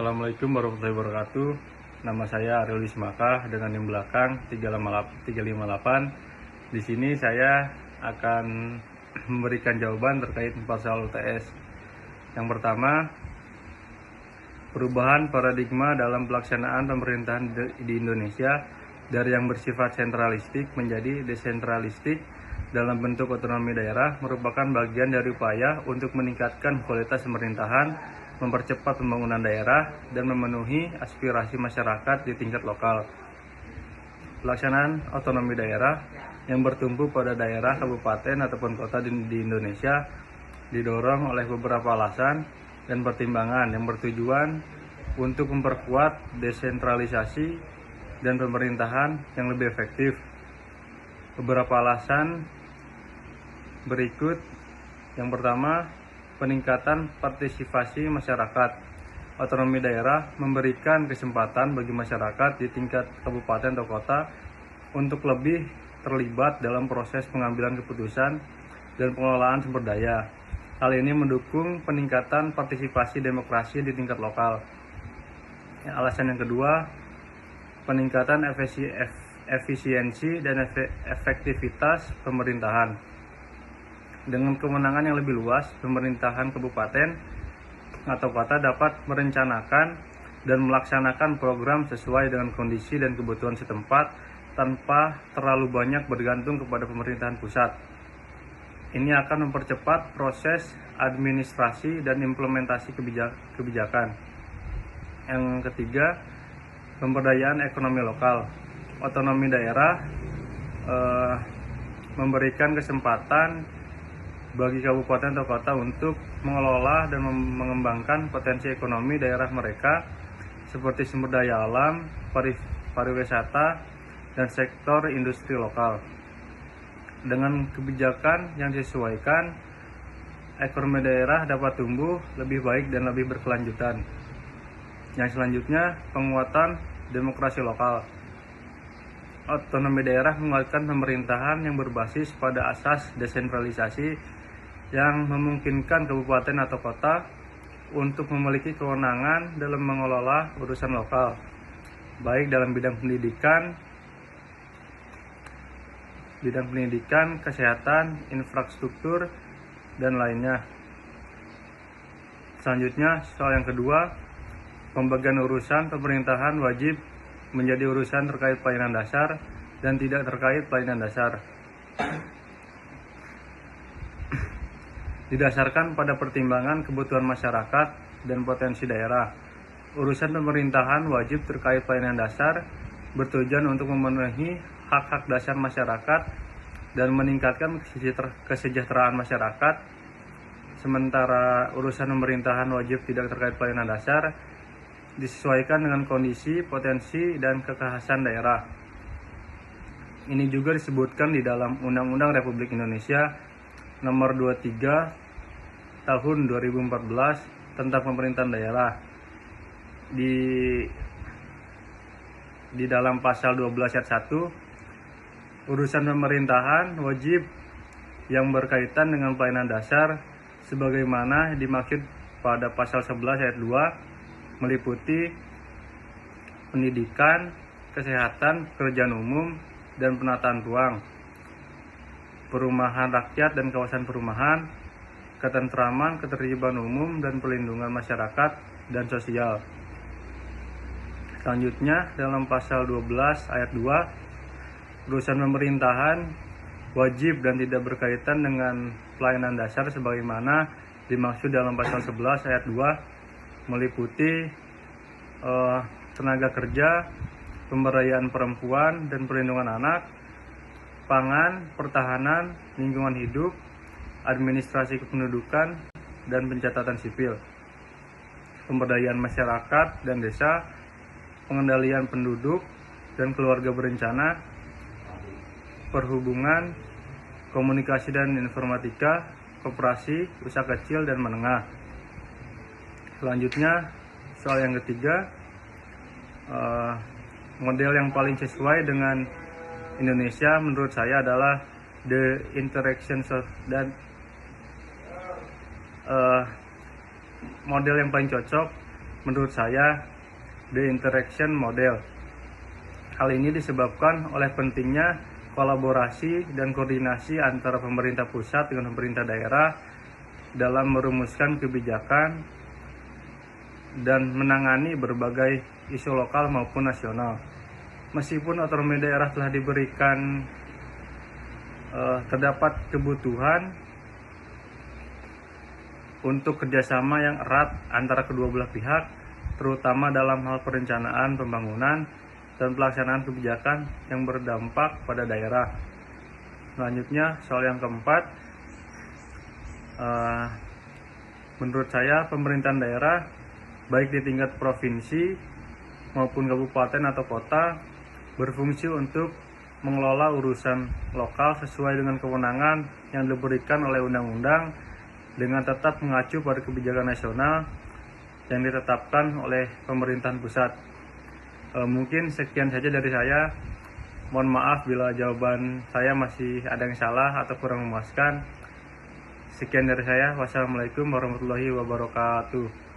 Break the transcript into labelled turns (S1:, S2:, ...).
S1: Assalamualaikum warahmatullahi wabarakatuh. Nama saya Ariel Wismaka dengan yang belakang 358. Di sini saya akan memberikan jawaban terkait soal UTS. Yang pertama, perubahan paradigma dalam pelaksanaan pemerintahan di Indonesia dari yang bersifat sentralistik menjadi desentralistik dalam bentuk otonomi daerah merupakan bagian dari upaya untuk meningkatkan kualitas pemerintahan, mempercepat pembangunan daerah, dan memenuhi aspirasi masyarakat di tingkat lokal. Pelaksanaan otonomi daerah yang bertumpu pada daerah, kabupaten, ataupun kota di Indonesia didorong oleh beberapa alasan dan pertimbangan yang bertujuan untuk memperkuat desentralisasi dan pemerintahan yang lebih efektif. Beberapa alasan berikut. Yang pertama, peningkatan partisipasi masyarakat. Otonomi daerah memberikan kesempatan bagi masyarakat di tingkat kabupaten atau kota untuk lebih terlibat dalam proses pengambilan keputusan dan pengelolaan sumber daya. Hal ini mendukung peningkatan partisipasi demokrasi di tingkat lokal. Alasan yang kedua, peningkatan efisiensi dan efektivitas pemerintahan. Dengan kewenangan yang lebih luas, pemerintahan kabupaten atau kota dapat merencanakan dan melaksanakan program sesuai dengan kondisi dan kebutuhan setempat tanpa terlalu banyak bergantung kepada pemerintahan pusat. Ini akan mempercepat proses administrasi dan implementasi kebijakan. Yang ketiga, pemberdayaan ekonomi lokal. Otonomi daerah memberikan kesempatan bagi kabupaten atau kota untuk mengelola dan mengembangkan potensi ekonomi daerah mereka seperti sumber daya alam, pariwisata, dan sektor industri lokal. Dengan kebijakan yang disesuaikan, ekonomi daerah dapat tumbuh lebih baik dan lebih berkelanjutan. Yang selanjutnya, penguatan demokrasi lokal. Otonomi daerah menguatkan pemerintahan yang berbasis pada asas desentralisasi yang memungkinkan kabupaten atau kota untuk memiliki kewenangan dalam mengelola urusan lokal, baik dalam bidang pendidikan, kesehatan, infrastruktur, dan lainnya. Selanjutnya, soal yang kedua, pembagian urusan pemerintahan wajib menjadi urusan terkait pelayanan dasar dan tidak terkait pelayanan dasar. Didasarkan pada pertimbangan kebutuhan masyarakat dan potensi daerah, urusan pemerintahan wajib terkait pelayanan dasar bertujuan untuk memenuhi hak-hak dasar masyarakat dan meningkatkan kesejahteraan masyarakat, sementara urusan pemerintahan wajib tidak terkait pelayanan dasar disesuaikan dengan kondisi, potensi, dan kekhasan daerah. Ini juga disebutkan di dalam Undang-Undang Republik Indonesia Nomor 23 Tahun 2014 tentang pemerintahan daerah. Di dalam pasal 12 ayat 1, urusan pemerintahan wajib yang berkaitan dengan pelayanan dasar sebagaimana dimaksud pada pasal 11 ayat 2 meliputi pendidikan, kesehatan, pekerjaan umum, dan penataan ruang, perumahan rakyat dan kawasan perumahan, ketentraman, ketertiban umum, dan perlindungan masyarakat dan sosial. Selanjutnya, dalam pasal 12 ayat 2, urusan pemerintahan wajib dan tidak berkaitan dengan pelayanan dasar sebagaimana dimaksud dalam pasal 11 ayat 2 meliputi tenaga kerja, pemberdayaan perempuan dan perlindungan anak, pangan, pertahanan, lingkungan hidup, administrasi kependudukan, dan pencatatan sipil, pemberdayaan masyarakat dan desa, pengendalian penduduk dan keluarga berencana, perhubungan, komunikasi dan informatika, koperasi, usaha kecil dan menengah. Selanjutnya, soal yang ketiga, model yang paling sesuai dengan Indonesia menurut saya adalah the interaction dan model yang paling cocok menurut saya the interaction model. Hal ini disebabkan oleh pentingnya kolaborasi dan koordinasi antara pemerintah pusat dengan pemerintah daerah dalam merumuskan kebijakan dan menangani berbagai isu lokal maupun nasional. Meskipun otonomi daerah telah diberikan terdapat kebutuhan untuk kerjasama yang erat antara kedua belah pihak, terutama dalam hal perencanaan pembangunan dan pelaksanaan kebijakan yang berdampak pada daerah. Selanjutnya, soal yang keempat, menurut saya pemerintahan daerah baik di tingkat provinsi maupun kabupaten atau kota berfungsi untuk mengelola urusan lokal sesuai dengan kewenangan yang diberikan oleh undang-undang dengan tetap mengacu pada kebijakan nasional yang ditetapkan oleh pemerintahan pusat. Mungkin sekian saja dari saya. Mohon maaf bila jawaban saya masih ada yang salah atau kurang memuaskan. Sekian dari saya. Wassalamualaikum warahmatullahi wabarakatuh.